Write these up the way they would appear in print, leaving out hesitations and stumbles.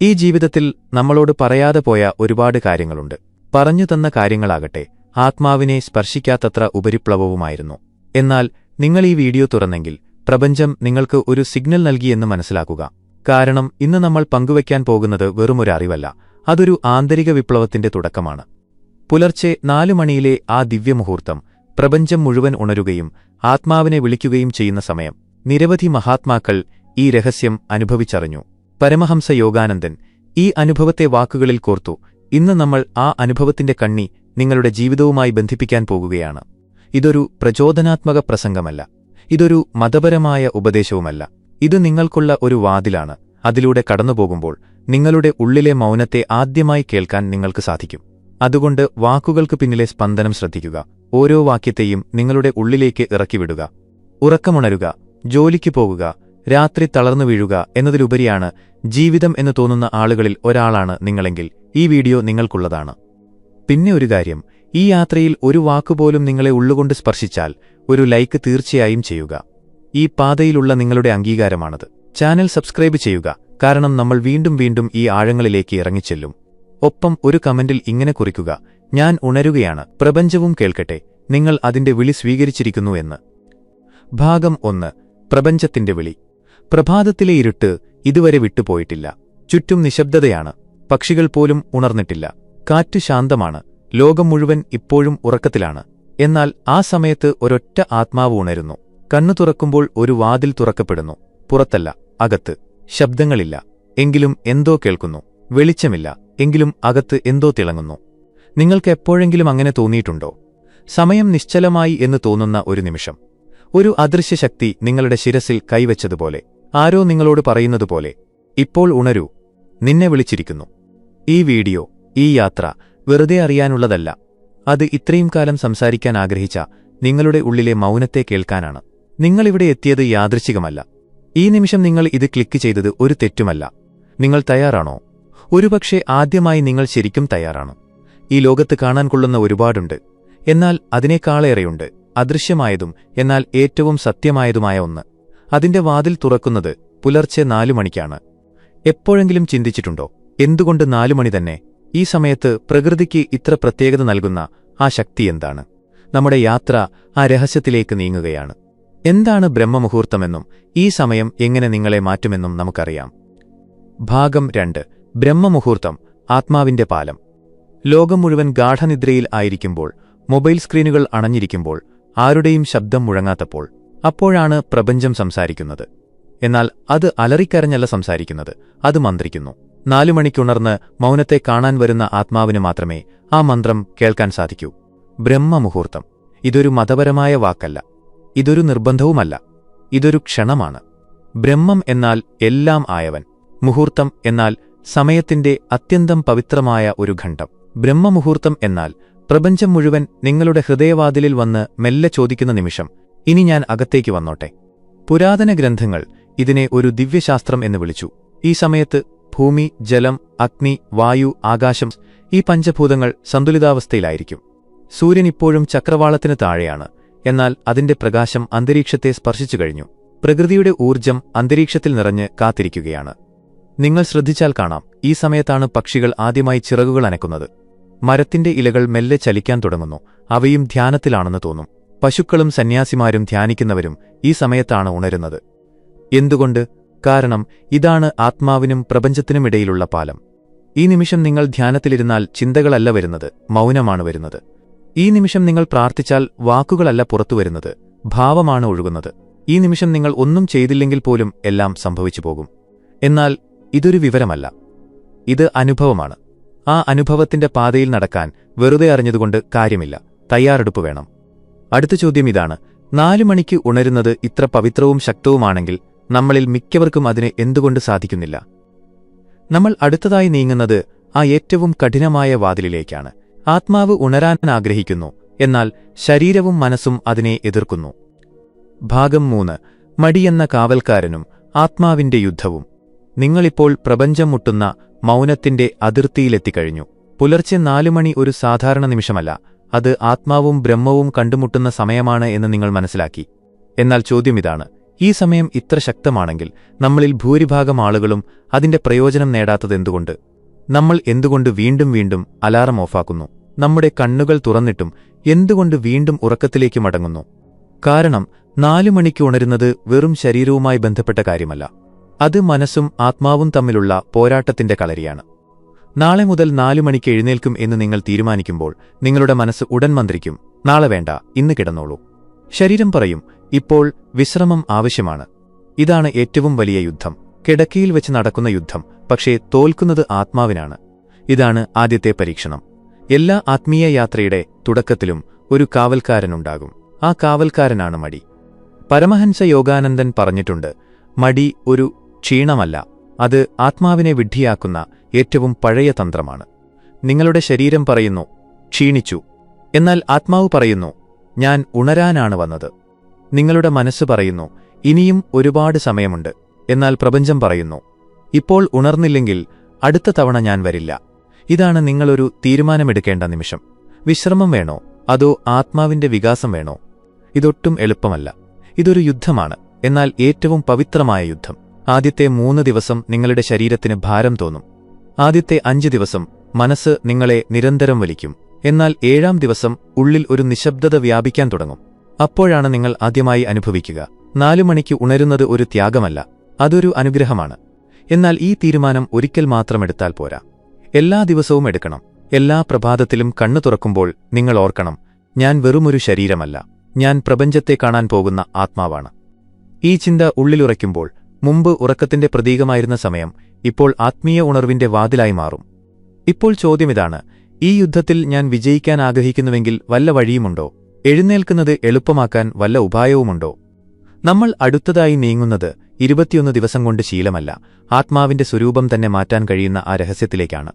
ഈ ജീവിതത്തിൽ നമ്മളോട് പറയാതെ പോയ ഒരുപാട് കാര്യങ്ങളുണ്ട്. പറഞ്ഞു തന്ന കാര്യങ്ങളാകട്ടെ ആത്മാവിനെ സ്പർശിക്കാത്തത്ര ഉപരിപ്ലവവുമായിരുന്നു. എന്നാൽ നിങ്ങൾ ഈ വീഡിയോ തുറന്നെങ്കിൽ പ്രപഞ്ചം നിങ്ങൾക്ക് ഒരു സിഗ്നൽ നൽകിയെന്ന് മനസ്സിലാക്കുക. കാരണം ഇന്ന് നമ്മൾ പങ്കുവയ്ക്കാൻ പോകുന്നത് വെറുമൊരു അറിവല്ല, അതൊരു ആന്തരിക വിപ്ലവത്തിന്റെ തുടക്കമാണ്. പുലർച്ചെ 4 മണിയിലെ ആ ദിവ്യമുഹൂർത്തം പ്രപഞ്ചം മുഴുവൻ ഉണരുകയും ആത്മാവിനെ വിളിക്കുകയും ചെയ്യുന്ന സമയം. നിരവധി മഹാത്മാക്കൾ ഈ രഹസ്യം അനുഭവിച്ചറിഞ്ഞു. പരമഹംസ യോഗാനന്ദൻ ഈ അനുഭവത്തെ വാക്കുകളിൽ കോർത്തു. ഇന്ന് നമ്മൾ ആ അനുഭവത്തിന്റെ കണ്ണി നിങ്ങളുടെ ജീവിതവുമായി ബന്ധിപ്പിക്കാൻ പോകുകയാണ്. ഇതൊരു പ്രചോദനാത്മക പ്രസംഗമല്ല, ഇതൊരു മതപരമായ ഉപദേശവുമല്ല. ഇത് നിങ്ങൾക്കുള്ള ഒരു വാതിലാണ്. അതിലൂടെ കടന്നുപോകുമ്പോൾ നിങ്ങളുടെ ഉള്ളിലെ മൗനത്തെ ആദ്യമായി കേൾക്കാൻ നിങ്ങൾക്ക് സാധിക്കും. അതുകൊണ്ട് വാക്കുകൾക്ക് പിന്നിലെ സ്പന്ദനം ശ്രദ്ധിക്കുക. ഓരോ വാക്യത്തെയും നിങ്ങളുടെ ഉള്ളിലേക്ക് ഇറക്കിവിടുക. ഉറക്കമുണരുക, ജോലിക്ക് പോകുക, രാത്രി തളർന്നു വീഴുക എന്നതിലുപരിയാണ് ജീവിതം എന്ന് തോന്നുന്ന ആളുകളിൽ ഒരാളാണ് നിങ്ങളെങ്കിൽ ഈ വീഡിയോ നിങ്ങൾക്കുള്ളതാണ്. പിന്നെ ഒരു കാര്യം, ഈ യാത്രയിൽ ഒരു വാക്കുപോലും നിങ്ങളെ ഉള്ളുകൊണ്ട് സ്പർശിച്ചാൽ ഒരു ലൈക്ക് തീർച്ചയായും ചെയ്യുക. ഈ പാതയിലുള്ള നിങ്ങളുടെ അംഗീകാരമാണത്. ചാനൽ സബ്സ്ക്രൈബ് ചെയ്യുക, കാരണം നമ്മൾ വീണ്ടും വീണ്ടും ഈ ആഴങ്ങളിലേക്ക് ഇറങ്ങിച്ചെല്ലും. ഒപ്പം ഒരു കമന്റിൽ ഇങ്ങനെ കുറിക്കുക: ഞാൻ ഉണരുകയാണ്, പ്രപഞ്ചവും കേൾക്കട്ടെ, നിങ്ങൾ അതിന്റെ വിളി സ്വീകരിച്ചിരിക്കുന്നു എന്ന്. ഭാഗം 1. പ്രപഞ്ചത്തിന്റെ വിളി. പ്രഭാതത്തിലെ ഇരുട്ട് ഇതുവരെ വിട്ടുപോയിട്ടില്ല. ചുറ്റും നിശബ്ദതയാണ്. പക്ഷികൾ പോലും ഉണർന്നിട്ടില്ല. കാറ്റ് ശാന്തമാണ്. ലോകം മുഴുവൻ ഇപ്പോഴും ഉറക്കത്തിലാണ്. എന്നാൽ ആ സമയത്ത് ഒരൊറ്റ ആത്മാവ് ഉണരുന്നു. കണ്ണു തുറക്കുമ്പോൾ ഒരു വാതിൽ തുറക്കപ്പെടുന്നു. പുറത്തല്ല, അകത്ത്. ശബ്ദങ്ങളില്ല, എങ്കിലും എന്തോ കേൾക്കുന്നു. വെളിച്ചമില്ല, എങ്കിലും അകത്ത് എന്തോ തിളങ്ങുന്നു. നിങ്ങൾക്ക് എപ്പോഴെങ്കിലും അങ്ങനെ തോന്നിയിട്ടുണ്ടോ? സമയം നിശ്ചലമായി എന്ന് തോന്നുന്ന ഒരു നിമിഷം. ഒരു അദൃശ്യശക്തി നിങ്ങളുടെ ശിരസിൽ കൈവച്ചതുപോലെ. ആരോ നിങ്ങളോട് പറയുന്നതുപോലെ, ഇപ്പോൾ ഉണരൂ, നിന്നെ വിളിച്ചിരിക്കുന്നു. ഈ വീഡിയോ, ഈ യാത്ര വെറുതെ അറിയാനുള്ളതല്ല. അത് ഇത്രയും കാലം സംസാരിക്കാൻ ആഗ്രഹിച്ച നിങ്ങളുടെ ഉള്ളിലെ മൗനത്തെ കേൾക്കാനാണ്. നിങ്ങളിവിടെ എത്തിയത് യാദൃച്ഛികമല്ല. ഈ നിമിഷം നിങ്ങൾ ഇത് ക്ലിക്ക് ചെയ്തത് ഒരു തെറ്റുമല്ല. നിങ്ങൾ തയ്യാറാണോ? ഒരുപക്ഷെ ആദ്യമായി നിങ്ങൾ ശരിക്കും തയ്യാറാണ്. ഈ ലോകത്ത് കാണാൻ കൊള്ളുന്ന ഒരുപാടുണ്ട്. എന്നാൽ അതിനേക്കാളേറെയുണ്ട് അദൃശ്യമായതും എന്നാൽ ഏറ്റവും സത്യമായതുമായ ഒന്ന്. അതിന്റെ വാതിൽ തുറക്കുന്നത് പുലർച്ചെ 4 മണിക്കാണ്. എപ്പോഴെങ്കിലും ചിന്തിച്ചിട്ടുണ്ടോ, എന്തുകൊണ്ട് 4 മണി തന്നെ? ഈ സമയത്ത് പ്രകൃതിക്ക് ഇത്ര പ്രത്യേകത നൽകുന്ന ആ ശക്തി എന്താണ്? നമ്മുടെ യാത്ര ആ രഹസ്യത്തിലേക്ക് നീങ്ങുകയാണ്. എന്താണ് ബ്രഹ്മമുഹൂർത്തമെന്നും ഈ സമയം എങ്ങനെ നിങ്ങളെ മാറ്റുമെന്നും നമുക്കറിയാം. ഭാഗം 2. ബ്രഹ്മമുഹൂർത്തം, ആത്മാവിന്റെ പാലം. ലോകം മുഴുവൻ ഗാഠനിദ്രയിൽ ആയിരിക്കുമ്പോൾ, മൊബൈൽ സ്ക്രീനുകൾ അണഞ്ഞിരിക്കുമ്പോൾ, ആരുടെയും ശബ്ദം മുഴങ്ങാത്തപ്പോൾ, അപ്പോഴാണ് പ്രപഞ്ചം സംസാരിക്കുന്നത്. എന്നാൽ അത് അലറിക്കരഞ്ഞല്ല സംസാരിക്കുന്നത്, അത് മന്ത്രിക്കുന്നു. 4 മണിക്കുണർന്ന് മൗനത്തെ കാണാൻ വരുന്ന ആത്മാവിന് മാത്രമേ ആ മന്ത്രം കേൾക്കാൻ സാധിക്കൂ. ബ്രഹ്മമുഹൂർത്തം ഇതൊരു മതപരമായ വാക്കല്ല, ഇതൊരു നിർബന്ധവുമല്ല, ഇതൊരു ക്ഷണമാണ്. ബ്രഹ്മം എന്നാൽ എല്ലാം ആയവൻ, മുഹൂർത്തം എന്നാൽ സമയത്തിന്റെ അത്യന്തം പവിത്രമായ ഒരു ഘട്ടം. ബ്രഹ്മമുഹൂർത്തം എന്നാൽ പ്രപഞ്ചം മുഴുവൻ നിങ്ങളുടെ ഹൃദയവാതിലിൽ വന്ന് മെല്ലെ ചോദിക്കുന്ന നിമിഷം, ഇനി ഞാൻ അകത്തേക്ക് വന്നോട്ടെ. പുരാതന ഗ്രന്ഥങ്ങൾ ഇതിനെ ഒരു ദിവ്യശാസ്ത്രം എന്ന് വിളിച്ചു. ഈ സമയത്ത് ഭൂമി, ജലം, അഗ്നി, വായു, ആകാശം, ഈ പഞ്ചഭൂതങ്ങൾ സന്തുലിതാവസ്ഥയിലായിരിക്കും. സൂര്യൻ ഇപ്പോഴും ചക്രവാളത്തിന് താഴെയാണ്, എന്നാൽ അതിന്റെ പ്രകാശം അന്തരീക്ഷത്തെ സ്പർശിച്ചു കഴിഞ്ഞു. പ്രകൃതിയുടെ ഊർജ്ജം അന്തരീക്ഷത്തിൽ നിറഞ്ഞ് കാത്തിരിക്കുകയാണ്. നിങ്ങൾ ശ്രദ്ധിച്ചാൽ കാണാം, ഈ സമയത്താണ് പക്ഷികൾ ആദ്യമായി ചിറകുകൾ അനക്കുന്നത്. മരത്തിന്റെ ഇലകൾ മെല്ലെ ചലിക്കാൻ തുടങ്ങുന്നു. അവയും ധ്യാനത്തിലാണെന്ന് തോന്നും. പശുക്കളും സന്യാസിമാരും ധ്യാനിക്കുന്നവരും ഈ സമയത്താണ് ഉണരുന്നത്. എന്തുകൊണ്ട്? കാരണം ഇതാണ് ആത്മാവിനും പ്രപഞ്ചത്തിനുമിടയിലുള്ള പാലം. ഈ നിമിഷം നിങ്ങൾ ധ്യാനത്തിലിരുന്നാൽ ചിന്തകളല്ല വരുന്നത്, മൗനമാണ് വരുന്നത്. ഈ നിമിഷം നിങ്ങൾ പ്രാർത്ഥിച്ചാൽ വാക്കുകളല്ല പുറത്തുവരുന്നത്, ഭാവമാണ് ഒഴുകുന്നത്. ഈ നിമിഷം നിങ്ങൾ ഒന്നും ചെയ്തില്ലെങ്കിൽ പോലും എല്ലാം സംഭവിച്ചു പോകും. എന്നാൽ ഇതൊരു വിവരമല്ല, ഇത് അനുഭവമാണ്. ആ അനുഭവത്തിന്റെ പാതയിൽ നടക്കാൻ വെറുതെ അറിഞ്ഞതുകൊണ്ട് കാര്യമില്ല, തയ്യാറെടുപ്പ് വേണം. അടുത്ത ചോദ്യം ഇതാണ്: 4 മണിക്ക് ഉണരുന്നത് ഇത്ര പവിത്രവും ശക്തവുമാണെങ്കിൽ നമ്മളിൽ മിക്കവർക്കും അതിന് എന്തുകൊണ്ട് സാധിക്കുന്നില്ല? നമ്മൾ അടുത്തതായി നീങ്ങുന്നത് ആ ഏറ്റവും കഠിനമായ വാതിലിലേക്കാണ്. ആത്മാവ് ഉണരാൻ ആഗ്രഹിക്കുന്നു, എന്നാൽ ശരീരവും മനസ്സും അതിനെ എതിർക്കുന്നു. ഭാഗം 3. മടിയെന്ന കാവൽക്കാരനും ആത്മാവിന്റെ യുദ്ധവും. നിങ്ങളിപ്പോൾ പ്രപഞ്ചം മുട്ടുന്ന മൗനത്തിന്റെ അതിർത്തിയിലെത്തിക്കഴിഞ്ഞു. പുലർച്ചെ 4 മണി ഒരു സാധാരണ നിമിഷമല്ല, അത് ആത്മാവും ബ്രഹ്മവും കണ്ടുമുട്ടുന്ന സമയമാണ് എന്ന് നിങ്ങൾ മനസ്സിലാക്കി. എന്നാൽ ചോദ്യമിതാണ്: ഈ സമയം ഇത്ര ശക്തമാണെങ്കിൽ നമ്മളിൽ ഭൂരിഭാഗം ആളുകളും അതിന്റെ പ്രയോജനം നേടാത്തതെന്തുകൊണ്ട്? നമ്മൾ എന്തുകൊണ്ട് വീണ്ടും വീണ്ടും അലാറം ഓഫാക്കുന്നു? നമ്മുടെ കണ്ണുകൾ തുറന്നിട്ടും എന്തുകൊണ്ട് വീണ്ടും ഉറക്കത്തിലേക്ക് മടങ്ങുന്നു? കാരണം 4 മണിക്ക് ഉണരുന്നത് വെറും ശരീരവുമായി ബന്ധപ്പെട്ട കാര്യമല്ല. അത് മനസ്സും ആത്മാവും തമ്മിലുള്ള പോരാട്ടത്തിന്റെ കളരിയാണ്. നാളെ മുതൽ 4 മണിക്ക് എഴുന്നേൽക്കും എന്ന് നിങ്ങൾ തീരുമാനിക്കുമ്പോൾ നിങ്ങളുടെ മനസ്സ് ഉടൻ മന്ത്രിക്കും, നാളെ വേണ്ട, ഇന്ന് കിടന്നോളൂ. ശരീരം പറയും, ഇപ്പോൾ വിശ്രമം ആവശ്യമാണ്. ഇതാണ് ഏറ്റവും വലിയ യുദ്ധം, കിടക്കയിൽ വെച്ച് നടക്കുന്ന യുദ്ധം. പക്ഷേ തോൽക്കുന്നത് ആത്മാവിനാണ്. ഇതാണ് ആദ്യത്തെ പരീക്ഷണം. എല്ലാ ആത്മീയ യാത്രയുടെ തുടക്കത്തിലും ഒരു കാവൽക്കാരനുണ്ടാകും. ആ കാവൽക്കാരനാണ് മടി. പരമഹംസ യോഗാനന്ദൻ പറഞ്ഞിട്ടുണ്ട്, മടി ഒരു ക്ഷീണമല്ല, അത് ആത്മാവിനെ വിഡ്ഢിയാക്കുന്ന ഏറ്റവും പഴയ തന്ത്രമാണ്. നിങ്ങളുടെ ശരീരം പറയുന്നു, ക്ഷീണിച്ചു. എന്നാൽ ആത്മാവ് പറയുന്നു, ഞാൻ ഉണരാനാണ് വന്നത്. നിങ്ങളുടെ മനസ്സ് പറയുന്നു, ഇനിയും ഒരുപാട് സമയമുണ്ട്. എന്നാൽ പ്രപഞ്ചം പറയുന്നു, ഇപ്പോൾ ഉണർന്നില്ലെങ്കിൽ അടുത്ത തവണ ഞാൻ വരില്ല. ഇതാണ് നിങ്ങളൊരു തീരുമാനമെടുക്കേണ്ട നിമിഷം. വിശ്രമം വേണോ അതോ ആത്മാവിന്റെ വികാസം വേണോ? ഇതൊട്ടും എളുപ്പമല്ല. ഇതൊരു യുദ്ധമാണ്, എന്നാൽ ഏറ്റവും പവിത്രമായ യുദ്ധം. ആദ്യത്തെ 3 ദിവസം നിങ്ങളുടെ ശരീരത്തിന് ഭാരം തോന്നും. ആദ്യത്തെ 5 ദിവസം മനസ്സ് നിങ്ങളെ നിരന്തരം വലിക്കും. എന്നാൽ 7-ാം ദിവസം ഉള്ളിൽ ഒരു നിശബ്ദത വ്യാപിക്കാൻ തുടങ്ങും. അപ്പോഴാണ് നിങ്ങൾ ആദ്യമായി അനുഭവിക്കുക, 4 മണിക്ക് ഉണരുന്നത് ഒരു ത്യാഗമല്ല, അതൊരു അനുഗ്രഹമാണ്. എന്നാൽ ഈ തീരുമാനം ഒരിക്കൽ മാത്രം എടുത്താൽ പോരാ. എല്ലാ ദിവസവും എടുക്കണം. എല്ലാ പ്രഭാതത്തിലും കണ്ണു തുറക്കുമ്പോൾ നിങ്ങൾ ഓർക്കണം, ഞാൻ വെറുമൊരു ശരീരമല്ല, ഞാൻ പ്രപഞ്ചത്തെ കാണാൻ പോകുന്ന ആത്മാവാണ്. ഈ ചിന്ത ഉള്ളിലുറയ്ക്കുമ്പോൾ മുമ്പ് ഉറക്കത്തിന്റെ പ്രതീകമായിരുന്ന സമയം ഇപ്പോൾ ആത്മീയ ഉണർവിന്റെ വാതിലായി മാറും. ഇപ്പോൾ ചോദ്യമിതാണ്, ഈ യുദ്ധത്തിൽ ഞാൻ വിജയിക്കാൻ ആഗ്രഹിക്കുന്നുവെങ്കിൽ വല്ല വഴിയുമുണ്ടോ? എഴുന്നേൽക്കുന്നത് എളുപ്പമാക്കാൻ വല്ല ഉപായവുമുണ്ടോ? നമ്മൾ അടുത്തതായി നീങ്ങുന്നത് 21 ദിവസം കൊണ്ട് ശീലമല്ല, ആത്മാവിന്റെ സ്വരൂപം തന്നെ മാറ്റാൻ കഴിയുന്ന ആ രഹസ്യത്തിലേക്കാണ്.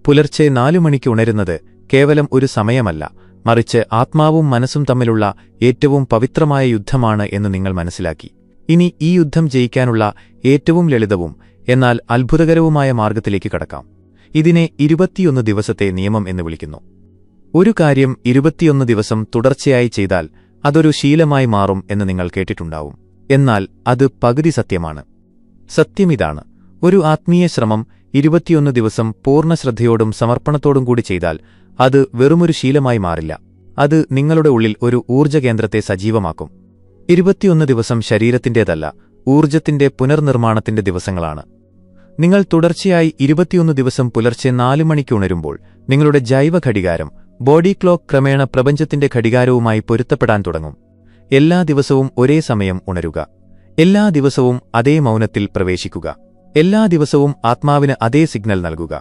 പുലർച്ചെ 4 മണിക്ക് ഉണരുന്നത് കേവലം ഒരു സമയമല്ല, മറിച്ച് ആത്മാവും മനസ്സും തമ്മിലുള്ള ഏറ്റവും പവിത്രമായ യുദ്ധമാണ് എന്ന് നിങ്ങൾ മനസ്സിലാക്കി. ഇനി ഈ യുദ്ധം ജയിക്കാനുള്ള ഏറ്റവും ലളിതവും എന്നാൽ അത്ഭുതകരവുമായ മാർഗത്തിലേക്ക് കടക്കാം. ഇതിനെ 21 ദിവസത്തെ നിയമം എന്ന് വിളിക്കുന്നു. ഒരു കാര്യം 21 ദിവസം തുടർച്ചയായി ചെയ്താൽ അതൊരു ശീലമായി മാറും എന്ന് നിങ്ങൾ കേട്ടിട്ടുണ്ടാവും. എന്നാൽ അത് പകുതി സത്യമാണ്. സത്യമിതാണ്, ഒരു ആത്മീയ ശ്രമം 21 ദിവസം പൂർണ്ണ ശ്രദ്ധയോടും സമർപ്പണത്തോടും കൂടി ചെയ്താൽ അത് വെറുമൊരു ശീലമായി മാറില്ല. അത് നിങ്ങളുടെ ഉള്ളിൽ ഒരു ഊർജ്ജകേന്ദ്രത്തെ സജീവമാക്കും. 21 ദിവസം ശരീരത്തിന്റേതല്ല, ഊർജ്ജത്തിന്റെ പുനർനിർമ്മാണത്തിന്റെ ദിവസങ്ങളാണ്. നിങ്ങൾ തുടർച്ചയായി 21 ദിവസം പുലർച്ചെ 4 മണിക്ക് ഉണരുമ്പോൾ നിങ്ങളുടെ ജൈവ ഘടികാരം, ബോഡി ക്ലോക്ക് ക്രമേണ പ്രപഞ്ചത്തിന്റെ ഘടികാരവുമായി പൊരുത്തപ്പെടാൻ തുടങ്ങും. എല്ലാ ദിവസവും ഒരേ സമയം ഉണരുക. എല്ലാ ദിവസവും അതേ മൗനത്തിൽ പ്രവേശിക്കുക. എല്ലാ ദിവസവും ആത്മാവിന് അതേ സിഗ്നൽ നൽകുക,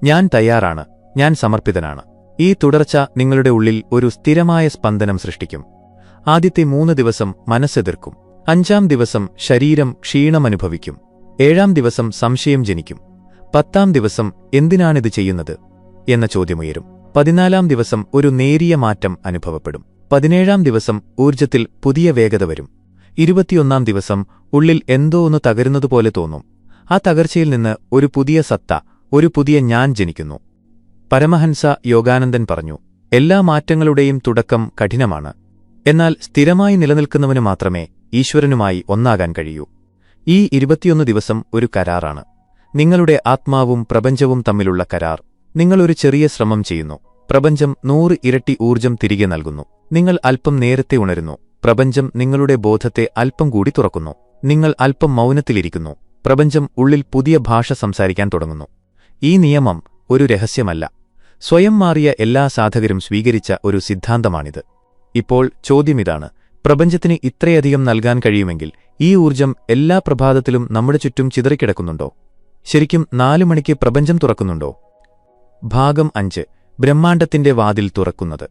ഞാൻ തയ്യാറാണ്, ഞാൻ സമർപ്പിതനാണ്. ഈ തുടർച്ച നിങ്ങളുടെ ഉള്ളിൽ ഒരു സ്ഥിരമായ സ്പന്ദനം സൃഷ്ടിക്കും. ആദ്യത്തെ 3 ദിവസം മനസ്സെതിർക്കും. 5-ാം ദിവസം ശരീരം ക്ഷീണമനുഭവിക്കും. 7-ാം ദിവസം സംശയം ജനിക്കും. 10-ാം ദിവസം എന്തിനാണിത് ചെയ്യുന്നത് എന്ന ചോദ്യമുയരും. 14-ാം ദിവസം ഒരു നേരിയ മാറ്റം അനുഭവപ്പെടും. 17-ാം ദിവസം ഊർജ്ജത്തിൽ പുതിയ വേഗത വരും. 21-ാം ദിവസം ഉള്ളിൽ എന്തോ ഒന്ന് തകരുന്നതുപോലെ തോന്നും. ആ തകർച്ചയിൽ നിന്ന് ഒരു പുതിയ സത്ത, ഒരു പുതിയ ഞാൻ ജനിക്കുന്നു. പരമഹംസ യോഗാനന്ദൻ പറഞ്ഞു, എല്ലാ മാറ്റങ്ങളുടെയും തുടക്കം കഠിനമാണ്. എന്നാൽ സ്ഥിരമായി നിലനിൽക്കുന്നവന് മാത്രമേ ഈശ്വരനുമായി ഒന്നാകാൻ കഴിയൂ. ഈ 21 ദിവസം ഒരു കരാറാണ്. നിങ്ങളുടെ ആത്മാവും പ്രപഞ്ചവും തമ്മിലുള്ള കരാർ. നിങ്ങളൊരു ചെറിയ ശ്രമം ചെയ്യുന്നു, പ്രപഞ്ചം 100 ഇരട്ടി ഊർജ്ജം തിരികെ നൽകുന്നു. നിങ്ങൾ അല്പം നേരത്തെ ഉണരുന്നു, പ്രപഞ്ചം നിങ്ങളുടെ ബോധത്തെ അല്പം കൂടി തുറക്കുന്നു. നിങ്ങൾ അല്പം മൗനത്തിലിരിക്കുന്നു, പ്രപഞ്ചം ഉള്ളിൽ പുതിയ ഭാഷ സംസാരിക്കാൻ തുടങ്ങുന്നു. ഈ നിയമം ഒരു രഹസ്യമല്ല, സ്വയം മാറിയ എല്ലാ സാധകരും സ്വീകരിച്ച ഒരു സിദ്ധാന്തമാണിത്. ഇപ്പോൾ ചോദ്യമിതാണ്, പ്രപഞ്ചത്തിന് ഇത്രയധികം നൽകാൻ കഴിയുമെങ്കിൽ ഈ ഊർജ്ജം എല്ലാ പ്രഭാതത്തിലും നമ്മുടെ ചുറ്റും ചിതറിക്കിടക്കുന്നുണ്ടോ? ശരിക്കും 4 മണിക്ക് പ്രപഞ്ചം തുറക്കുന്നുണ്ടോ? ഭാഗം 5. ബ്രഹ്മാണ്ഡത്തിന്റെ വാതിൽ തുറക്കുന്നത്.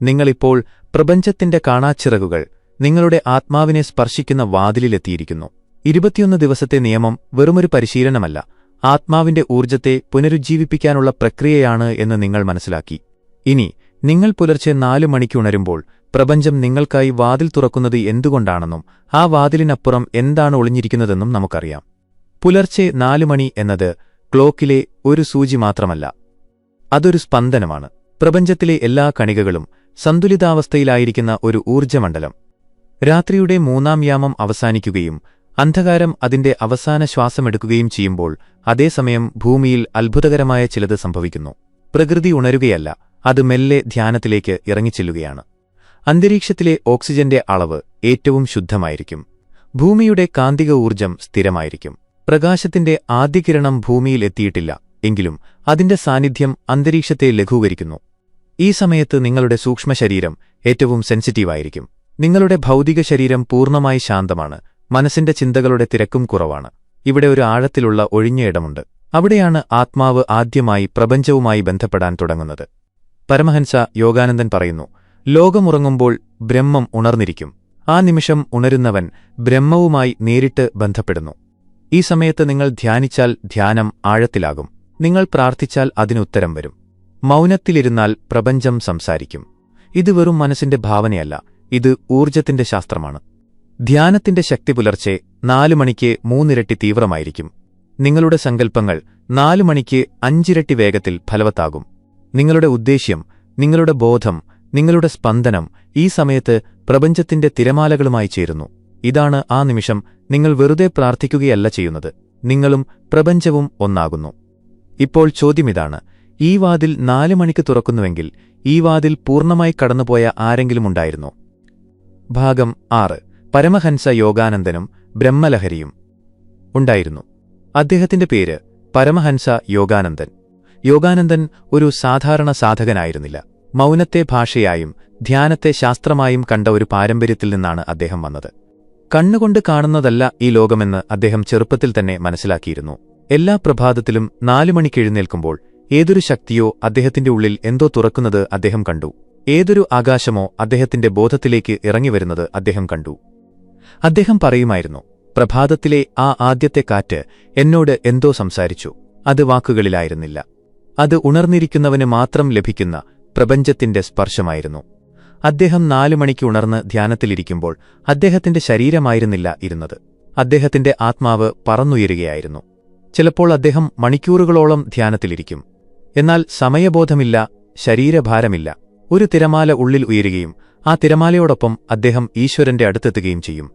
നിങ്ങളിപ്പോൾ പ്രപഞ്ചത്തിന്റെ കാണാച്ചിറകുകൾ, നിങ്ങളുടെ ആത്മാവിനെ സ്പർശിക്കുന്ന വാതിലിലെത്തിയിരിക്കുന്നു. 21 ദിവസത്തെ നിയമം വെറുമൊരു പരിശീലനമല്ല, ആത്മാവിന്റെ ഊർജ്ജത്തെ പുനരുജ്ജീവിപ്പിക്കാനുള്ള പ്രക്രിയയാണ് എന്ന് നിങ്ങൾ മനസ്സിലാക്കി. ഇനി നിങ്ങൾ പുലർച്ചെ 4 മണിക്ക് ഉണരുമ്പോൾ പ്രപഞ്ചം നിങ്ങൾക്കായി വാതിൽ തുറക്കുന്നത് എന്തുകൊണ്ടാണെന്നും ആ വാതിലിനപ്പുറം എന്താണ് ഒളിഞ്ഞിരിക്കുന്നതെന്നും നമുക്കറിയാം. പുലർച്ചെ 4 മണി എന്നത് ക്ലോക്കിലെ ഒരു സൂചി മാത്രമല്ല, അതൊരു സ്പന്ദനമാണ്. പ്രപഞ്ചത്തിലെ എല്ലാ കണികകളും സന്തുലിതാവസ്ഥയിലായിരിക്കുന്ന ഒരു ഊർജ്ജമണ്ഡലം. രാത്രിയുടെ മൂന്നാം യാമം അവസാനിക്കുകയും അന്ധകാരം അതിന്റെ അവസാന ശ്വാസമെടുക്കുകയും ചെയ്യുമ്പോൾ അതേസമയം ഭൂമിയിൽ അത്ഭുതകരമായ ചിലത് സംഭവിക്കുന്നു. പ്രകൃതി ഉണരുകയല്ല, അത് മെല്ലെ ധ്യാനത്തിലേക്ക് ഇറങ്ങിച്ചെല്ലുകയാണ്. അന്തരീക്ഷത്തിലെ ഓക്സിജന്റെ അളവ് ഏറ്റവും ശുദ്ധമായിരിക്കും. ഭൂമിയുടെ കാന്തിക ഊർജ്ജം സ്ഥിരമായിരിക്കും. പ്രകാശത്തിന്റെ ആദ്യ കിരണം ഭൂമിയിൽ എത്തിയിട്ടില്ല, എങ്കിലും അതിന്റെ സാന്നിധ്യം അന്തരീക്ഷത്തെ ലഘൂകരിക്കുന്നു. ഈ സമയത്ത് നിങ്ങളുടെ സൂക്ഷ്മശരീരം ഏറ്റവും സെൻസിറ്റീവായിരിക്കും. നിങ്ങളുടെ ഭൗതിക ശരീരം പൂർണ്ണമായി ശാന്തമാണ്. മനസ്സിന്റെ ചിന്തകളുടെ തിരക്കും കുറവാണ്. ഇവിടെ ഒരു ആഴത്തിലുള്ള ഒഴിഞ്ഞ ഇടമുണ്ട്. അവിടെയാണ് ആത്മാവ് ആദ്യമായി പ്രപഞ്ചവുമായി ബന്ധപ്പെടാൻ തുടങ്ങുന്നത്. പരമഹംസ യോഗാനന്ദൻ പറയുന്നു, ലോകമുറങ്ങുമ്പോൾ ബ്രഹ്മം ഉണർന്നിരിക്കും. ആ നിമിഷം ഉണരുന്നവൻ ബ്രഹ്മവുമായി നേരിട്ട് ബന്ധപ്പെടുന്നു. ഈ സമയത്ത് നിങ്ങൾ ധ്യാനിച്ചാൽ ധ്യാനം ആഴത്തിലാകും. നിങ്ങൾ പ്രാർത്ഥിച്ചാൽ അതിനുത്തരം വരും. മൗനത്തിലിരുന്നാൽ പ്രപഞ്ചം സംസാരിക്കും. ഇത് വെറും മനസ്സിന്റെ ഭാവനയല്ല, ഇത് ഊർജ്ജത്തിന്റെ ശാസ്ത്രമാണ്. ധ്യാനത്തിന്റെ ശക്തി പുലർച്ചെ 4 മണിക്ക് 3 ഇരട്ടി തീവ്രമായിരിക്കും. നിങ്ങളുടെ സങ്കല്പങ്ങൾ 4 മണിക്ക് 5 ഇരട്ടി വേഗത്തിൽ ഫലവത്താകും. നിങ്ങളുടെ ഉദ്ദേശ്യം, നിങ്ങളുടെ ബോധം, നിങ്ങളുടെ സ്പന്ദനം ഈ സമയത്ത് പ്രപഞ്ചത്തിന്റെ തിരമാലകളുമായി ചേരുന്നു. ഇതാണ് ആ നിമിഷം. നിങ്ങൾ വെറുതെ പ്രാർത്ഥിക്കുകയല്ല ചെയ്യുന്നത്, നിങ്ങളും പ്രപഞ്ചവും ഒന്നാകുന്നു. ഇപ്പോൾ ചോദ്യമിതാണ്, ഈ വാതിൽ 4 മണിക്ക് തുറക്കുന്നുവെങ്കിൽ ഈ വാതിൽ പൂർണ്ണമായി കടന്നുപോയ ആരെങ്കിലുമുണ്ടായിരുന്നോ? ഭാഗം 6. പരമഹംസ യോഗാനന്ദനും ബ്രഹ്മലഹരിയും. ഉണ്ടായിരുന്നു. അദ്ദേഹത്തിന്റെ പേര് പരമഹംസ യോഗാനന്ദൻ. യോഗാനന്ദൻ ഒരു സാധാരണ സാധകനായിരുന്നില്ല. മൗനത്തെ ഭാഷയായും ധ്യാനത്തെ ശാസ്ത്രമായും കണ്ട ഒരു പാരമ്പര്യത്തിൽ നിന്നാണ് അദ്ദേഹം വന്നത്. കണ്ണുകൊണ്ട് കാണുന്നതല്ല ഈ ലോകമെന്ന് അദ്ദേഹം ചെറുപ്പത്തിൽ തന്നെ മനസ്സിലാക്കിയിരുന്നു. എല്ലാ പ്രഭാതത്തിലും 4 മണിക്ക് എഴുന്നേൽക്കുമ്പോൾ ഏതൊരു ശക്തിയോ അദ്ദേഹത്തിന്റെ ഉള്ളിൽ എന്തോ തുറക്കുന്നത് അദ്ദേഹം കണ്ടു. ഏതൊരു ആകാശമോ അദ്ദേഹത്തിന്റെ ബോധത്തിലേക്ക് ഇറങ്ങിവരുന്നത് അദ്ദേഹം കണ്ടു. അദ്ദേഹം പറയുമായിരുന്നു, പ്രഭാതത്തിലെ ആ ആദ്യത്തെ കാറ്റ് എന്നോട് എന്തോ സംസാരിച്ചു. അത് വാക്കുകളിലായിരുന്നില്ല, അത് ഉണർന്നിരിക്കുന്നവന് മാത്രം ലഭിക്കുന്ന പ്രപഞ്ചത്തിന്റെ സ്പർശമായിരുന്നു. അദ്ദേഹം 4 മണിക്ക് ഉണർന്ന് ധ്യാനത്തിലിരിക്കുമ്പോൾ അദ്ദേഹത്തിന്റെ ശരീരമായിരുന്നില്ല ഇരുന്നത്, അദ്ദേഹത്തിന്റെ ആത്മാവ് പറന്നുയരുകയായിരുന്നു. ചിലപ്പോൾ അദ്ദേഹം മണിക്കൂറുകളോളം ധ്യാനത്തിലിരിക്കും. എന്നാൽ സമയബോധമില്ല, ശരീരഭാരമില്ല. ഒരു തിരമാല ഉള്ളിൽ ഉയരുകയും ആ തിരമാലയോടൊപ്പം അദ്ദേഹം ഈശ്വരന്റെ അടുത്തെത്തുകയും ചെയ്യും.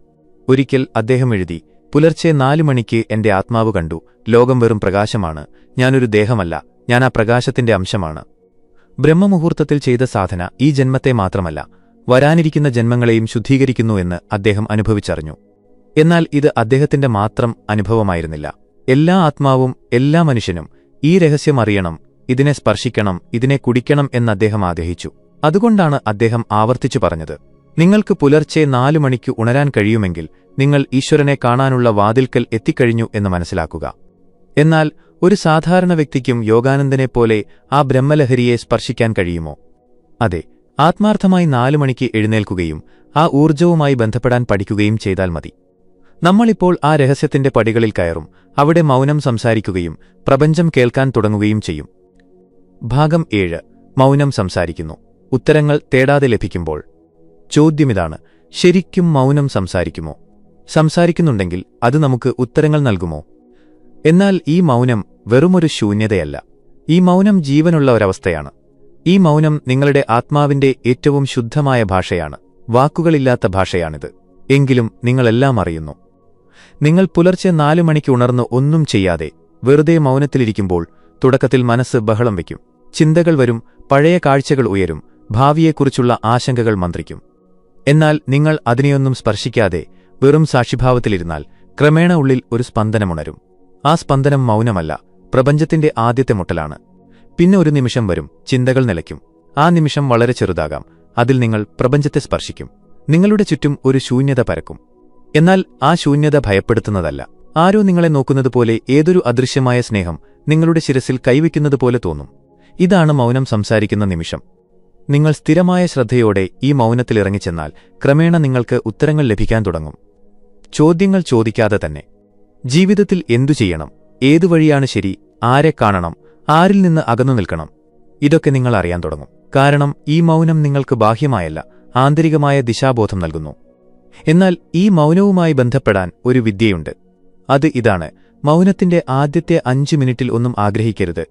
ഒരിക്കൽ അദ്ദേഹം എഴുതി, പുലർച്ചെ 4 മണിക്ക് എന്റെ ആത്മാവ് കണ്ടു. ലോകം വെറും പ്രകാശമാണ്. ഞാനൊരു ദേഹമല്ല, ഞാൻ ആ പ്രകാശത്തിന്റെ അംശമാണ്. ബ്രഹ്മമുഹൂർത്തത്തിൽ ചെയ്ത സാധന ഈ ജന്മത്തെ മാത്രമല്ല, വരാനിരിക്കുന്ന ജന്മങ്ങളെയും ശുദ്ധീകരിക്കുന്നു എന്ന് അദ്ദേഹം അനുഭവിച്ചറിഞ്ഞു. എന്നാൽ ഇത് അദ്ദേഹത്തിന്റെ മാത്രം അനുഭവമായിരുന്നില്ല. എല്ലാ ആത്മാവും, എല്ലാ മനുഷ്യനും ഈ രഹസ്യം അറിയണം, ഇതിനെ സ്പർശിക്കണം, ഇതിനെ കുടിക്കണം എന്ന് അദ്ദേഹം ആഗ്രഹിച്ചു. അതുകൊണ്ടാണ് അദ്ദേഹം ആവർത്തിച്ചു പറഞ്ഞത്, നിങ്ങൾക്ക് പുലർച്ചെ 4 മണിക്ക് ഉണരാൻ കഴിയുമെങ്കിൽ നിങ്ങൾ ഈശ്വരനെ കാണാനുള്ള വാതിൽക്കൽ എത്തിക്കഴിഞ്ഞു എന്ന് മനസ്സിലാക്കുക. എന്നാൽ ഒരു സാധാരണ വ്യക്തിക്കും യോഗാനന്ദനെപ്പോലെ ആ ബ്രഹ്മലഹരിയെ സ്പർശിക്കാൻ കഴിയുമോ? അതെ, ആത്മാർത്ഥമായി 4 മണിക്ക് എഴുന്നേൽക്കുകയും ആ ഊർജ്ജവുമായി ബന്ധപ്പെടാൻ പഠിക്കുകയും ചെയ്താൽ മതി. നമ്മളിപ്പോൾ ആ രഹസ്യത്തിന്റെ പടികളിൽ കയറും. അവിടെ മൗനം സംസാരിക്കുകയും പ്രപഞ്ചം കേൾക്കാൻ തുടങ്ങുകയും ചെയ്യും. ഭാഗം 7. മൗനം സംസാരിക്കുന്നു. ഉത്തരങ്ങൾ തേടാതെ ലഭിക്കുമ്പോൾ. ചോദ്യമിതാണ്, ശരിക്കും മൗനം സംസാരിക്കുമോ? സംസാരിക്കുന്നുണ്ടെങ്കിൽ അത് നമുക്ക് ഉത്തരങ്ങൾ നൽകുമോ? എന്നാൽ ഈ മൗനം വെറുമൊരു ശൂന്യതയല്ല. ഈ മൗനം ജീവനുള്ള ഒരവസ്ഥയാണ്. ഈ മൗനം നിങ്ങളുടെ ആത്മാവിന്റെ ഏറ്റവും ശുദ്ധമായ ഭാഷയാണ്. വാക്കുകളില്ലാത്ത ഭാഷയാണിത്. എങ്കിലും നിങ്ങളെല്ലാം അറിയുന്നു. നിങ്ങൾ പുലർച്ചെ 4 മണിക്ക് ഉണർന്ന് ഒന്നും ചെയ്യാതെ വെറുതെ മൗനത്തിലിരിക്കുമ്പോൾ തുടക്കത്തിൽ മനസ്സ് ബഹളം വയ്ക്കും. ചിന്തകൾ വരും, പഴയ കാഴ്ചകൾ ഉയരും, ഭാവിയെക്കുറിച്ചുള്ള ആശങ്കകൾ മന്ത്രിക്കും. എന്നാൽ നിങ്ങൾ അതിനെയൊന്നും സ്പർശിക്കാതെ വെറും സാക്ഷിഭാവത്തിലിരുന്നാൽ ക്രമേണ ഉള്ളിൽ ഒരു സ്പന്ദനമുണരും. ആ സ്പന്ദനം മൗനമല്ല, പ്രപഞ്ചത്തിന്റെ ആദ്യത്തെ മുട്ടലാണ്. പിന്നെ ഒരു നിമിഷം വരും, ചിന്തകൾ നിലയ്ക്കും. ആ നിമിഷം വളരെ ചെറുതാകാം. അതിൽ നിങ്ങൾ പ്രപഞ്ചത്തെ സ്പർശിക്കും. നിങ്ങളുടെ ചുറ്റും ഒരു ശൂന്യത പരക്കും. എന്നാൽ ആ ശൂന്യത ഭയപ്പെടുത്തുന്നതല്ല. ആരോ നിങ്ങളെ നോക്കുന്നതുപോലെ, ഏതൊരു അദൃശ്യമായ സ്നേഹം നിങ്ങളുടെ ശിരസിൽ കൈവയ്ക്കുന്നതുപോലെ തോന്നും. ഇതാണ് മൗനം സംസാരിക്കുന്ന നിമിഷം. നിങ്ങൾ സ്ഥിരമായ ശ്രദ്ധയോടെ ഈ മൗനത്തിലിറങ്ങിച്ചെന്നാൽ ക്രമേണ നിങ്ങൾക്ക് ഉത്തരങ്ങൾ ലഭിക്കാൻ തുടങ്ങും. ചോദ്യങ്ങൾ ചോദിക്കാതെ തന്നെ. ജീവിതത്തിൽ എന്തു ചെയ്യണം? ഏതു വഴിയാണ് ശരി? ആരെ കാണണം? ആരിൽ നിന്ന് അകന്നു നിൽക്കണം? ഇതൊക്കെ നിങ്ങൾ അറിയാൻ തുടങ്ങും. കാരണം ഈ മൗനം നിങ്ങൾക്ക് ബാഹ്യമായല്ല, ആന്തരികമായ ദിശാബോധം നൽകുന്നു. എന്നാൽ ഈ മൗനവുമായി ബന്ധപ്പെടാൻ ഒരു വിദ്യയുണ്ട്. അത് ഇതാണ്: മൗനത്തിന്റെ ആദ്യത്തെ 5 മിനിറ്റിൽ ഒന്നും ആഗ്രഹിക്കരുത്.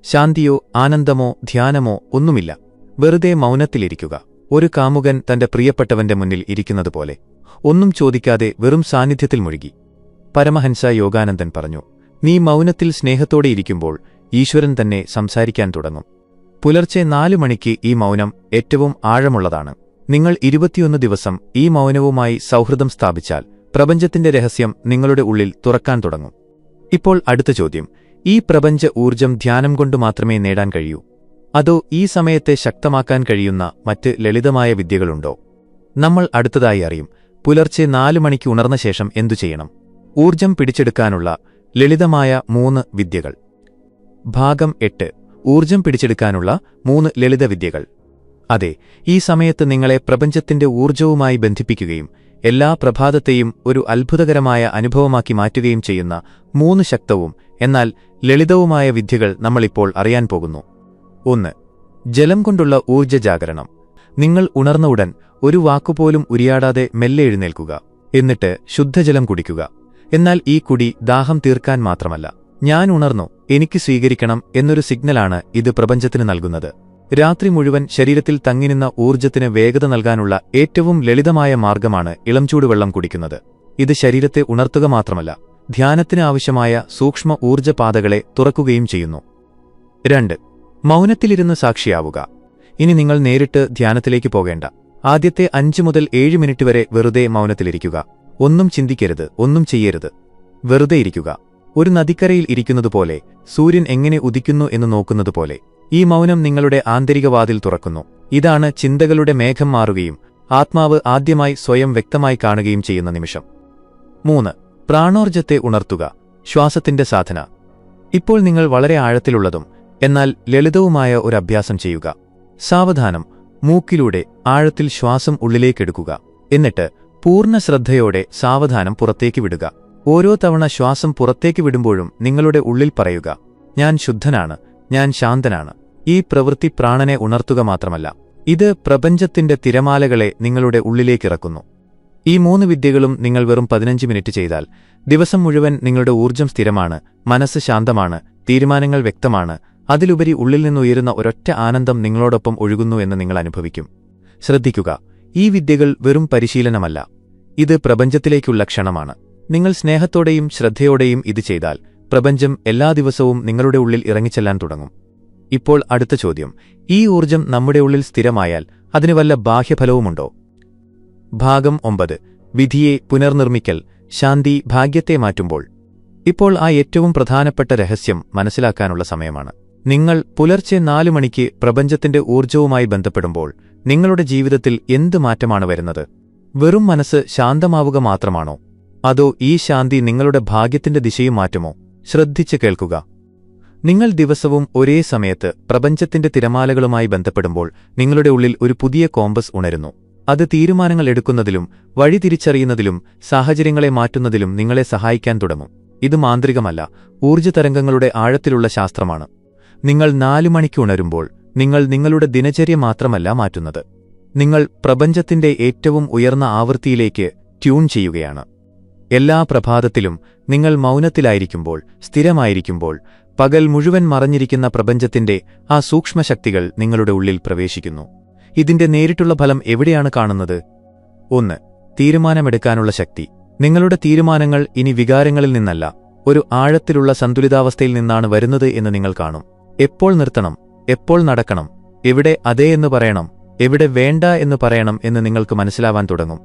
ശാന്തിയോ ആനന്ദമോ ധ്യാനമോ ഒന്നുമില്ല. വെറുതെ മൗനത്തിലിരിക്കുക. ഒരു കാമുകൻ തന്റെ പ്രിയപ്പെട്ടവന്റെ മുന്നിൽ ഇരിക്കുന്നതുപോലെ. ഒന്നും ചോദിക്കാതെ വെറും സാന്നിധ്യത്തിൽ മുഴുകി. പരമഹംസ യോഗാനന്ദൻ പറഞ്ഞു, നീ മൗനത്തിൽ സ്നേഹത്തോടെ ഇരിക്കുമ്പോൾ ഈശ്വരൻ തന്നെ സംസാരിക്കാൻ തുടങ്ങും. പുലർച്ചെ 4 മണിക്ക് ഈ മൗനം ഏറ്റവും ആഴമുള്ളതാണ്. നിങ്ങൾ 21 ദിവസം ഈ മൗനവുമായി സൗഹൃദം സ്ഥാപിച്ചാൽ പ്രപഞ്ചത്തിന്റെ രഹസ്യം നിങ്ങളുടെ ഉള്ളിൽ തുറക്കാൻ തുടങ്ങും. ഇപ്പോൾ അടുത്ത ചോദ്യം, ഈ പ്രപഞ്ച ഊർജം ധ്യാനം കൊണ്ട് മാത്രമേ നേടാൻ കഴിയൂ? അതോ ഈ സമയത്തെ ശക്തമാക്കാൻ കഴിയുന്ന മറ്റ് ലളിതമായ വിദ്യകളുണ്ടോ? നമ്മൾ അടുത്തതായി അറിയും. പുലർച്ചെ 4 മണിക്ക് ഉണർന്ന ശേഷം എന്തു ചെയ്യണം? ഊർജം പിടിച്ചെടുക്കാനുള്ള ലളിതമായ 3 വിദ്യകൾ. ഭാഗം 8. ഊർജം പിടിച്ചെടുക്കാനുള്ള 3 ലളിത വിദ്യകൾ. അതെ, ഈ സമയത്ത് നിങ്ങളെ പ്രപഞ്ചത്തിന്റെ ഊർജവുമായി ബന്ധിപ്പിക്കുകയും എല്ലാ പ്രഭാതത്തെയും ഒരു അത്ഭുതകരമായ അനുഭവമാക്കി മാറ്റുകയും ചെയ്യുന്ന 3 ശക്തവും എന്നാൽ ലളിതവുമായ വിദ്യകൾ നമ്മളിപ്പോൾ അറിയാൻ പോകുന്നു. 1. ജലം കൊണ്ടുള്ള ഊർജ്ജജാഗരണം. നിങ്ങൾ ഉണർന്ന ഉടൻ ഒരു വാക്കുപോലും ഉരിയാടാതെ മെല്ലെ എഴുന്നേൽക്കുക. എന്നിട്ട് ശുദ്ധജലം കുടിക്കുക. എന്നാൽ ഈ കുടി ദാഹം തീർക്കാൻ മാത്രമല്ല, ഞാൻ ഉണർന്നു, എനിക്ക് സ്വീകരിക്കണം എന്നൊരു സിഗ്നലാണ് ഇത് പ്രപഞ്ചത്തിന് നൽകുന്നത്. രാത്രി മുഴുവൻ ശരീരത്തിൽ തങ്ങിനിന്ന ഊർജ്ജത്തിന് വേഗത നൽകാനുള്ള ഏറ്റവും ലളിതമായ മാർഗമാണ് ഇളംചൂടുവെള്ളം കുടിക്കുന്നത്. ഇത് ശരീരത്തെ ഉണർത്തുക മാത്രമല്ല, ധ്യാനത്തിന് ആവശ്യമായ സൂക്ഷ്മ ഊർജ്ജപാതകളെ തുറക്കുകയും ചെയ്യുന്നു. 2. മൗനത്തിലിരുന്ന് സാക്ഷിയാവുക. ഇനി നിങ്ങൾ നേരിട്ട് ധ്യാനത്തിലേക്ക് പോകേണ്ട. ആദ്യത്തെ 5 മുതൽ 7 മിനിറ്റ് വരെ വെറുതെ മൗനത്തിലിരിക്കുക. ഒന്നും ചിന്തിക്കരുത്, ഒന്നും ചെയ്യരുത്. വെറുതെ ഇരിക്കുക. ഒരു നദിക്കരയിൽ ഇരിക്കുന്നതുപോലെ, സൂര്യൻ എങ്ങനെ ഉദിക്കുന്നു എന്ന് നോക്കുന്നതുപോലെ. ഈ മൗനം നിങ്ങളുടെ ആന്തരിക വാതിൽ തുറക്കുന്നു. ഇതാണ് ചിന്തകളുടെ മേഘം മാറുകയും ആത്മാവ് ആദ്യമായി സ്വയം വ്യക്തമായി കാണുകയും ചെയ്യുന്ന നിമിഷം. 3. പ്രാണോർജ്ജത്തെ ഉണർത്തുക. ശ്വാസത്തിന്റെ സാധന. ഇപ്പോൾ നിങ്ങൾ വളരെ ആഴത്തിലുള്ളതും എന്നാൽ ലളിതവുമായ ഒരു അഭ്യാസം ചെയ്യുക. സാവധാനം മൂക്കിലൂടെ ആഴത്തിൽ ശ്വാസം ഉള്ളിലേക്കെടുക്കുക. എന്നിട്ട് പൂർണ്ണ ശ്രദ്ധയോടെ സാവധാനം പുറത്തേക്ക് വിടുക. ഓരോ തവണ ശ്വാസം പുറത്തേക്ക് വിടുമ്പോഴും നിങ്ങളുടെ ഉള്ളിൽ പറയുക, ഞാൻ ശുദ്ധനാണ്, ഞാൻ ശാന്തനാണ്. ഈ പ്രവൃത്തി പ്രാണനെ ഉണർത്തുക മാത്രമല്ല, ഇത് പ്രപഞ്ചത്തിന്റെ തിരമാലകളെ നിങ്ങളുടെ ഉള്ളിലേക്കിറക്കുന്നു. ഈ 3 വിദ്യകളും നിങ്ങൾ വെറും 15 മിനിറ്റ് ചെയ്താൽ ദിവസം മുഴുവൻ നിങ്ങളുടെ ഊർജ്ജം സ്ഥിരമാണ്, മനസ്സ് ശാന്തമാണ്, തീരുമാനങ്ങൾ വ്യക്തമാണ്. അതിലുപരി ഉള്ളിൽ നിന്നുയരുന്ന ഒരൊറ്റ ആനന്ദം നിങ്ങളോടൊപ്പം ഒഴുകുന്നു എന്ന് നിങ്ങൾ അനുഭവിക്കും. ശ്രദ്ധിക്കുക, ഈ വിദ്യകൾ വെറും പരിശീലനമല്ല, ഇത് പ്രപഞ്ചത്തിലേക്കുള്ള ക്ഷണമാണ്. നിങ്ങൾ സ്നേഹത്തോടെയും ശ്രദ്ധയോടെയും ഇത് ചെയ്താൽ പ്രപഞ്ചം എല്ലാ ദിവസവും നിങ്ങളുടെ ഉള്ളിൽ ഇറങ്ങിച്ചെല്ലാൻ തുടങ്ങും. ഇപ്പോൾ അടുത്ത ചോദ്യം, ഈ ഊർജ്ജം നമ്മുടെ ഉള്ളിൽ സ്ഥിരമായാൽ അതിന് വല്ല ബാഹ്യഫലവുമുണ്ടോ? ഭാഗം 9. വിധിയെ പുനർനിർമ്മിക്കൽ. ശാന്തി ഭാഗ്യത്തെ മാറ്റുമ്പോൾ. ഇപ്പോൾ ആ ഏറ്റവും പ്രധാനപ്പെട്ട രഹസ്യം മനസ്സിലാക്കാനുള്ള സമയമാണ്. നിങ്ങൾ പുലർച്ചെ 4 മണിക്ക് പ്രപഞ്ചത്തിന്റെ ഊർജ്ജവുമായി ബന്ധപ്പെടുമ്പോൾ നിങ്ങളുടെ ജീവിതത്തിൽ എന്ത് മാറ്റമാണ് വരുന്നത്? വെറും മനസ്സ് ശാന്തമാവുക മാത്രമാണോ? അതോ ഈ ശാന്തി നിങ്ങളുടെ ഭാഗ്യത്തിന്റെ ദിശയും മാറ്റുമോ? ശ്രദ്ധിച്ച് കേൾക്കുക. നിങ്ങൾ ദിവസവും ഒരേ സമയത്ത് പ്രപഞ്ചത്തിന്റെ തിരമാലകളുമായി ബന്ധപ്പെടുമ്പോൾ നിങ്ങളുടെ ഉള്ളിൽ ഒരു പുതിയ കോമ്പസ് ഉണരുന്നു. അത് തീരുമാനങ്ങൾ എടുക്കുന്നതിലും വഴി തിരിച്ചറിയുന്നതിലും സാഹചര്യങ്ങളെ മാറ്റുന്നതിലും നിങ്ങളെ സഹായിക്കാൻ തുടങ്ങും. ഇത് മാന്ത്രികമല്ല, ഊർജ്ജതരംഗങ്ങളുടെ ആഴത്തിലുള്ള ശാസ്ത്രമാണ്. നിങ്ങൾ 4 മണിക്ക് ഉണരുമ്പോൾ നിങ്ങൾ നിങ്ങളുടെ ദിനചര്യ മാത്രമല്ല മാറ്റുന്നത്, നിങ്ങൾ പ്രപഞ്ചത്തിന്റെ ഏറ്റവും ഉയർന്ന ആവൃത്തിയിലേക്ക് ട്യൂൺ ചെയ്യുകയാണ്. എല്ലാ പ്രഭാതത്തിലും നിങ്ങൾ മൗനത്തിലായിരിക്കുമ്പോൾ, സ്ഥിരമായിരിക്കുമ്പോൾ, പകൽ മുഴുവൻ മറഞ്ഞിരിക്കുന്ന പ്രപഞ്ചത്തിന്റെ ആ സൂക്ഷ്മശക്തികൾ നിങ്ങളുടെ ഉള്ളിൽ പ്രവേശിക്കുന്നു. ഇതിന്റെ നേരിട്ടുള്ള ഫലം എവിടെയാണ് കാണുന്നത്? 1. തീരുമാനമെടുക്കാനുള്ള ശക്തി. നിങ്ങളുടെ തീരുമാനങ്ങൾ ഇനി വികാരങ്ങളിൽ നിന്നല്ല, ഒരു ആഴത്തിലുള്ള സന്തുലിതാവസ്ഥയിൽ നിന്നാണ് വരുന്നത് എന്ന് നിങ്ങൾ കാണും. എപ്പോൾ നിർത്തണം, എപ്പോൾ നടക്കണം, എവിടെ അതെ എന്ന് പറയണം, എവിടെ വേണ്ട എന്ന് പറയണം എന്ന് നിങ്ങൾക്ക് മനസ്സിലാവാൻ തുടങ്ങും.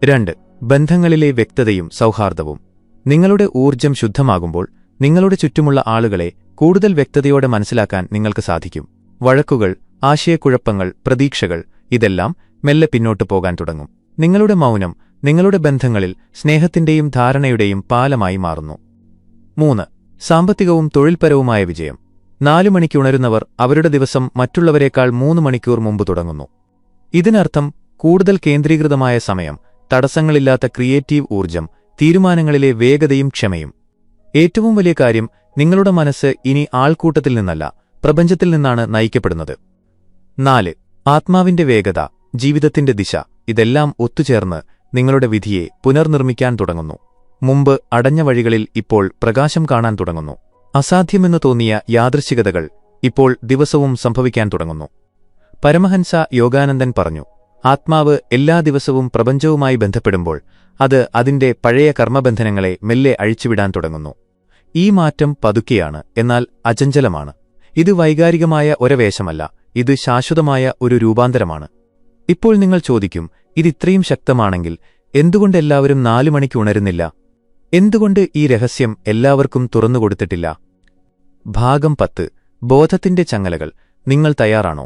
2. ബന്ധങ്ങളിലെ വ്യക്തതയും സൗഹാർദ്ദവും. നിങ്ങളുടെ ഊർജ്ജം ശുദ്ധമാകുമ്പോൾ നിങ്ങളുടെ ചുറ്റുമുള്ള ആളുകളെ കൂടുതൽ വ്യക്തതയോടെ മനസ്സിലാക്കാൻ നിങ്ങൾക്ക് സാധിക്കും. വഴക്കുകൾ, ആശയക്കുഴപ്പങ്ങൾ, പ്രതീക്ഷകൾ ഇതെല്ലാം മെല്ലെ പിന്നോട്ടു പോകാൻ തുടങ്ങും. നിങ്ങളുടെ മൗനം നിങ്ങളുടെ ബന്ധങ്ങളിൽ സ്നേഹത്തിന്റെയും ധാരണയുടെയും പാലമായി മാറുന്നു. 3. സാമ്പത്തികവും തൊഴിൽപരവുമായ വിജയം. 4 മണിക്ക് ഉണരുന്നവർ അവരുടെ ദിവസം മറ്റുള്ളവരെക്കാൾ 3 മണിക്കൂർ മുമ്പ് തുടങ്ങുന്നു. ഇതിനർത്ഥം കൂടുതൽ കേന്ദ്രീകൃതമായ സമയം, തടസ്സങ്ങളില്ലാത്ത ക്രിയേറ്റീവ് ഊർജ്ജം, തീരുമാനങ്ങളിലെ വേഗതയും ക്ഷമയും. ഏറ്റവും വലിയ കാര്യം, നിങ്ങളുടെ മനസ്സ് ഇനി ആൾക്കൂട്ടത്തിൽ നിന്നല്ല, പ്രപഞ്ചത്തിൽ നിന്നാണ് നയിക്കപ്പെടുന്നത്. 4. ആത്മാവിന്റെ വേഗത, ജീവിതത്തിന്റെ ദിശ ഇതെല്ലാം ഒത്തുചേർന്ന് നിങ്ങളുടെ വിധിയെ പുനർനിർമ്മിക്കാൻ തുടങ്ങുന്നു. മുമ്പ് അടഞ്ഞ വഴികളിൽ ഇപ്പോൾ പ്രകാശം കാണാൻ തുടങ്ങുന്നു. അസാധ്യമെന്ന് തോന്നിയ യാദൃശ്ചികതകൾ ഇപ്പോൾ ദിവസവും സംഭവിക്കാൻ തുടങ്ങുന്നു. പരമഹംസ യോഗാനന്ദൻ പറഞ്ഞു, ആത്മാവ് എല്ലാ ദിവസവും പ്രപഞ്ചവുമായി ബന്ധപ്പെടുമ്പോൾ അത് അതിന്റെ പഴയ കർമ്മബന്ധനങ്ങളെ മെല്ലെ അഴിച്ചുവിടാൻ തുടങ്ങുന്നു. ഈ മാറ്റം പതുക്കെയാണ്, എന്നാൽ അചഞ്ചലമാണ്. ഇത് വൈകാരികമായ ഒരവേശമല്ല, ഇത് ശാശ്വതമായ ഒരു രൂപാന്തരമാണ്. ഇപ്പോൾ നിങ്ങൾ ചോദിക്കും, ഇതിത്രയും ശക്തമാണെങ്കിൽ എന്തുകൊണ്ട് എല്ലാവരും 4 മണിക്ക് ഉണരുന്നില്ല? എന്തുകൊണ്ട് ഈ രഹസ്യം എല്ലാവർക്കും തുറന്നുകൊടുത്തിട്ടില്ല? ഭാഗം 10. ബോധത്തിന്റെ ചങ്ങലകൾ. നിങ്ങൾ തയ്യാറാണോ?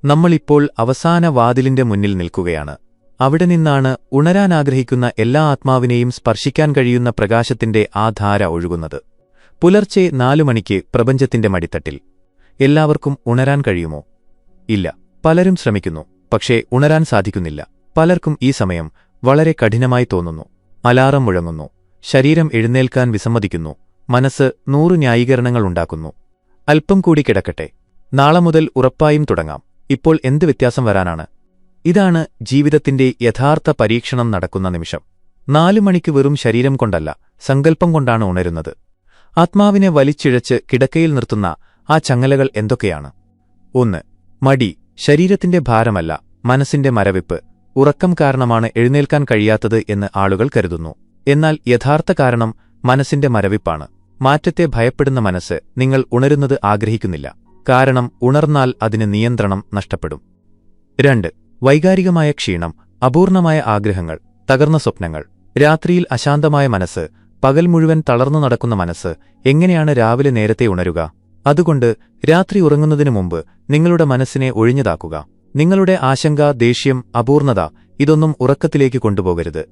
നമ്മളിപ്പോൾ അവസാന വാതിലിന്റെ മുന്നിൽ നിൽക്കുകയാണ്. അവിടെ നിന്നാണ് ഉണരാനാഗ്രഹിക്കുന്ന എല്ലാ ആത്മാവിനെയും സ്പർശിക്കാൻ കഴിയുന്ന പ്രകാശത്തിന്റെ ആ ധാര ഒഴുകുന്നത്. പുലർച്ചെ 4 മണിക്ക് പ്രപഞ്ചത്തിന്റെ മടിത്തട്ടിൽ. എല്ലാവർക്കും ഉണരാൻ കഴിയുമോ? ഇല്ല. പലരും ശ്രമിക്കുന്നു, പക്ഷേ ഉണരാൻ സാധിക്കുന്നില്ല. പലർക്കും ഈ സമയം വളരെ കഠിനമായി തോന്നുന്നു. അലാറം മുഴങ്ങുന്നു, ശരീരം എഴുന്നേൽക്കാൻ വിസമ്മതിക്കുന്നു, മനസ്സ് 100 ന്യായീകരണങ്ങൾ ഉണ്ടാക്കുന്നു. അല്പം കൂടി കിടക്കട്ടെ, നാളെ മുതൽ ഉറപ്പായും തുടങ്ങാം. ഇപ്പോൾ എന്ത് വ്യത്യാസം വരാനാണ്? ഇതാണ് ജീവിതത്തിന്റെ യഥാർത്ഥ പരീക്ഷണം നടക്കുന്ന നിമിഷം. 4 മണിക്ക് വെറും ശരീരം കൊണ്ടല്ല, സങ്കല്പം കൊണ്ടാണ് ഉണരുന്നത്. ആത്മാവിനെ വലിച്ചിഴച്ച് കിടക്കയിൽ നിർത്തുന്ന ആ ചങ്ങലകൾ എന്തൊക്കെയാണ്? 1. മടി. ശരീരത്തിന്റെ ഭാരമല്ല, മനസ്സിന്റെ മരവിപ്പ്. ഉറക്കം കാരണമാണ് എഴുന്നേൽക്കാൻ കഴിയാത്തത് എന്ന് ആളുകൾ കരുതുന്നു. എന്നാൽ യഥാർത്ഥ കാരണം മനസ്സിന്റെ മരവിപ്പാണ്. മാറ്റത്തെ ഭയപ്പെടുന്ന മനസ്സ് നിങ്ങൾ ഉണരുന്നത് ആഗ്രഹിക്കുന്നില്ല. കാരണം ഉണർന്നാൽ അതിന് നിയന്ത്രണം നഷ്ടപ്പെടും. 2. വൈകാരികമായ ക്ഷീണം. അപൂർണമായ ആഗ്രഹങ്ങൾ, തകർന്ന സ്വപ്നങ്ങൾ. രാത്രിയിൽ അശാന്തമായ മനസ്സ്, പകൽ മുഴുവൻ തളർന്നു നടക്കുന്ന മനസ്സ് എങ്ങനെയാണ് രാവിലെ നേരത്തെ ഉണരുക? അതുകൊണ്ട് രാത്രി ഉറങ്ങുന്നതിനു മുമ്പ് നിങ്ങളുടെ മനസ്സിനെ ഒഴിഞ്ഞതാക്കുക. നിങ്ങളുടെ ആശങ്ക, ദേഷ്യം, അപൂർണത ഇതൊന്നും ഉറക്കത്തിലേക്ക് കൊണ്ടുപോകരുത്.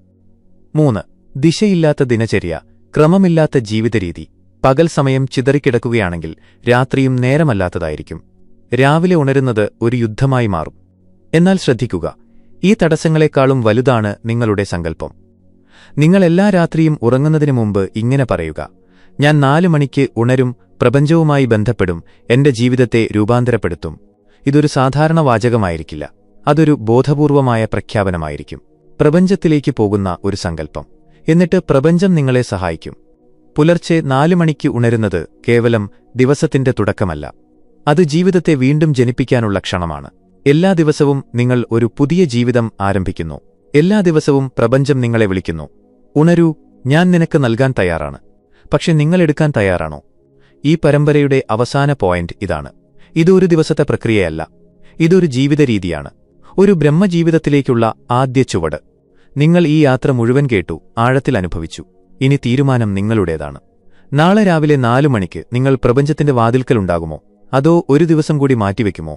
3. ദിശയില്ലാത്ത ദിനചര്യ. ക്രമമില്ലാത്ത ജീവിതരീതി. പകൽ സമയം ചിതറിക്കിടക്കുകയാണെങ്കിൽ രാത്രിയും നേരമല്ലാത്തതായിരിക്കും. രാവിലെ ഉണരുന്നത് ഒരു യുദ്ധമായി മാറും. എന്നാൽ ശ്രദ്ധിക്കുക, ഈ തടസ്സങ്ങളെക്കാളും വലുതാണ് നിങ്ങളുടെ സങ്കല്പം. നിങ്ങൾ എല്ലാ രാത്രിയും ഉറങ്ങുന്നതിനു മുമ്പ് ഇങ്ങനെ പറയുക: ഞാൻ 4 മണിക്ക് ഉണരും, പ്രപഞ്ചവുമായി ബന്ധപ്പെടും, എന്റെ ജീവിതത്തെ രൂപാന്തരപ്പെടുത്തും. ഇതൊരു സാധാരണ വാചകമായിരിക്കില്ല, അതൊരു ബോധപൂർവമായ പ്രഖ്യാപനമായിരിക്കും. പ്രപഞ്ചത്തിലേക്ക് പോകുന്ന ഒരു സങ്കല്പം. എന്നിട്ട് പ്രപഞ്ചം നിങ്ങളെ സഹായിക്കും. പുലർച്ചെ 4 മണിക്ക് ഉണരുന്നത് കേവലം ദിവസത്തിന്റെ തുടക്കമല്ല, അത് ജീവിതത്തെ വീണ്ടും ജനിപ്പിക്കാനുള്ള ക്ഷണമാണ്. എല്ലാ ദിവസവും നിങ്ങൾ ഒരു പുതിയ ജീവിതം ആരംഭിക്കുന്നു. എല്ലാ ദിവസവും പ്രപഞ്ചം നിങ്ങളെ വിളിക്കുന്നു: ഉണരൂ, ഞാൻ നിനക്ക് നൽകാൻ തയ്യാറാണ്. പക്ഷെ നിങ്ങൾ എടുക്കാൻ തയ്യാറാണോ? ഈ പരമ്പരയുടെ അവസാന പോയിന്റ് ഇതാണ്. ഇതൊരു ദിവസത്തെ പ്രക്രിയയല്ല, ഇതൊരു ജീവിതരീതിയാണ്, ഒരു ബ്രഹ്മജീവിതത്തിലേക്കുള്ള ആദ്യ ചുവട്. നിങ്ങൾ ഈ യാത്ര മുഴുവൻ കേട്ടു, ആഴത്തിൽ അനുഭവിച്ചു. ഇനി തീരുമാനം നിങ്ങളുടേതാണ്. നാളെ രാവിലെ 4 മണിക്ക് നിങ്ങൾ പ്രപഞ്ചത്തിന്റെ വാതിൽക്കലുണ്ടാകുമോ? അതോ ഒരു ദിവസം കൂടി മാറ്റിവെക്കുമോ?